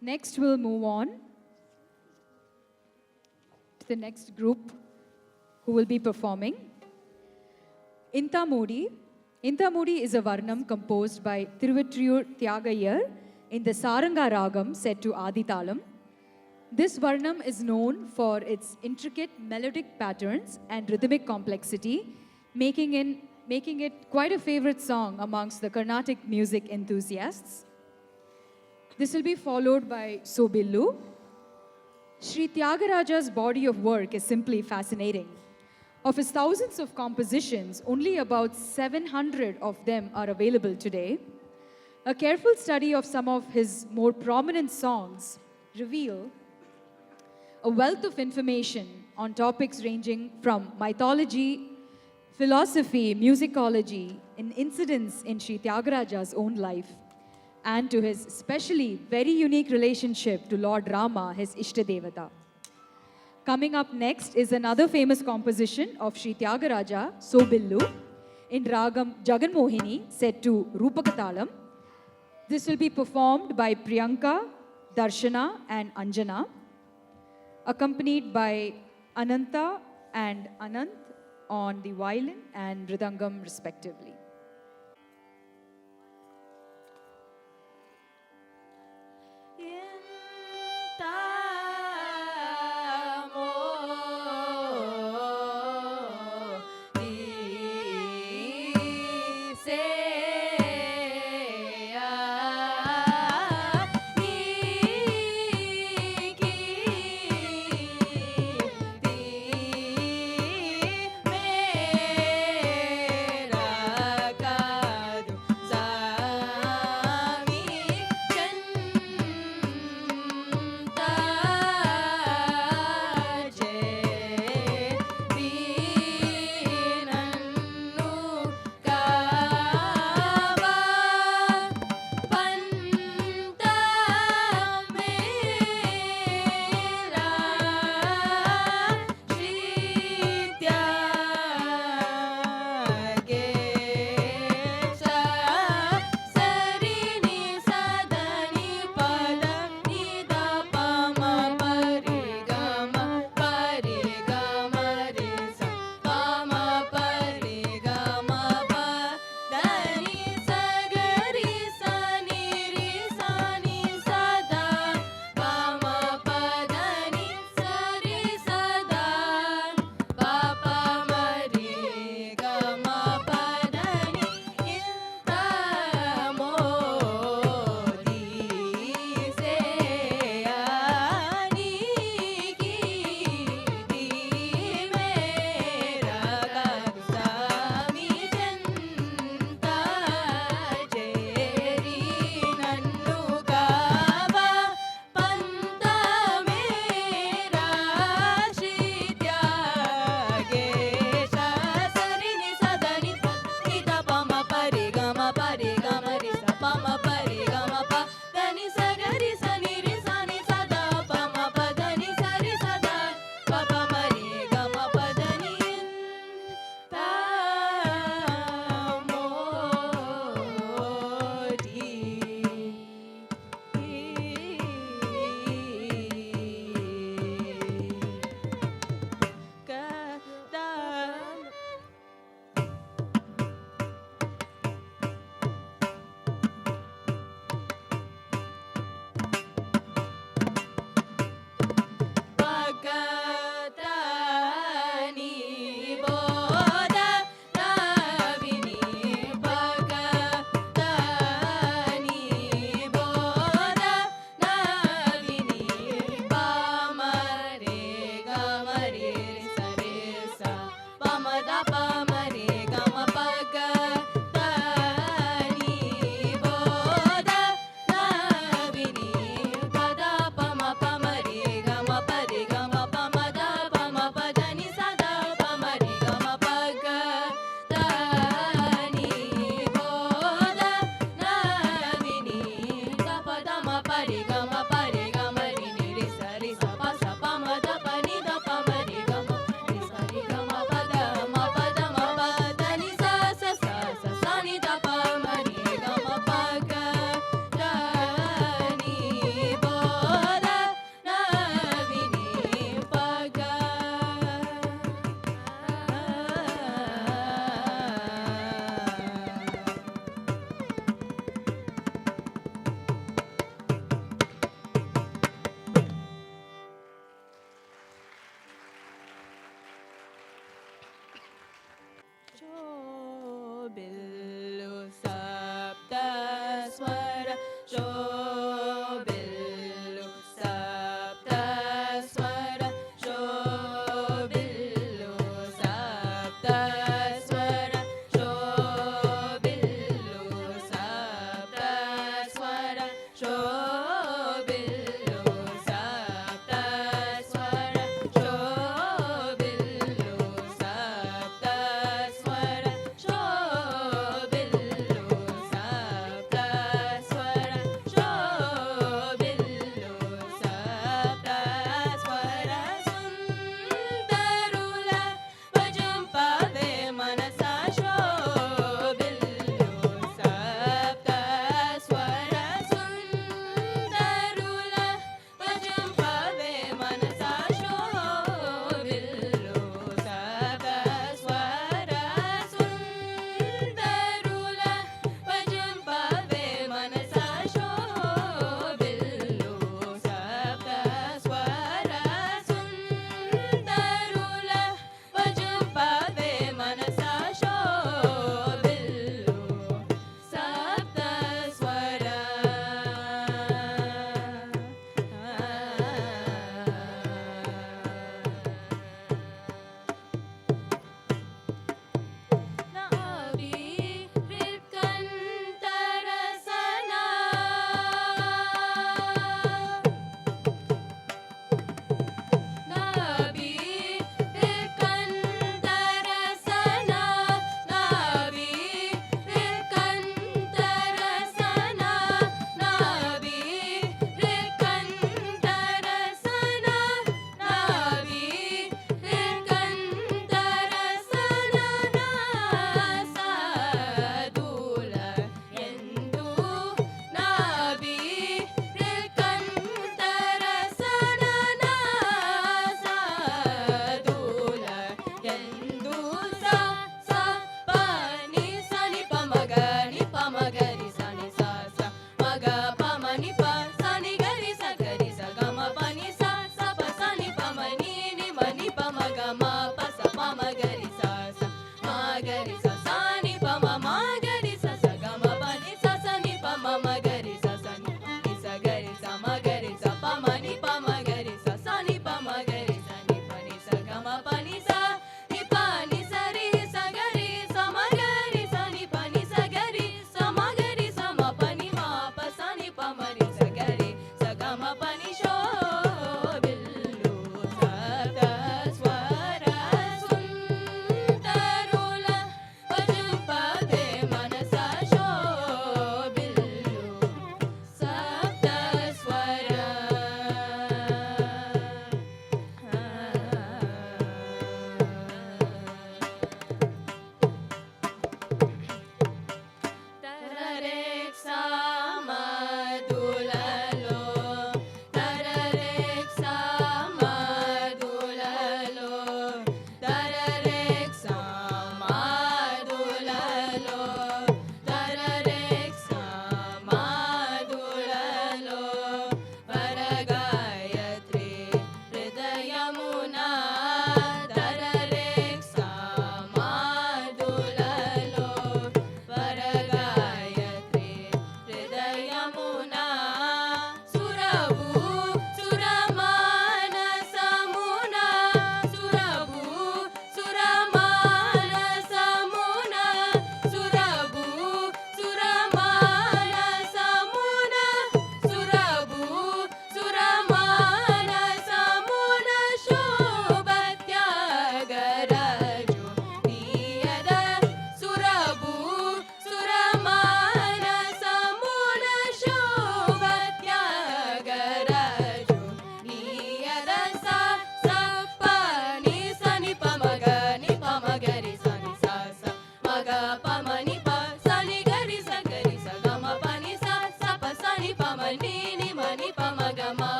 Next, we'll move on to the next group who will be performing. Inthamudi. Inthamudi is a varnam composed by Thiruvattriyur Tyagayar in the Saranga Ragam set to Aditalam. This varnam is known for its intricate melodic patterns and rhythmic complexity, making it quite a favorite song amongst the Carnatic music enthusiasts. This will be followed by Sobillu. Sri Tyagaraja's body of work is simply fascinating. Of his thousands of compositions, only about 700 of them are available today. A careful study of some of his more prominent songs reveal a wealth of information on topics ranging from mythology, philosophy, musicology, and incidents in Sri Tyagaraja's own life, and to his specially very unique relationship to Lord Rama, his Ishtadevata. Coming up next is another famous composition of Sri Tyagaraja, Sobillu, in Ragam Jaganmohini, set to Rupakatalam. This will be performed by Priyanka, Darshana, and Anjana, accompanied by Ananta and Anant on the violin and mridangam respectively. Mera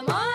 மாமா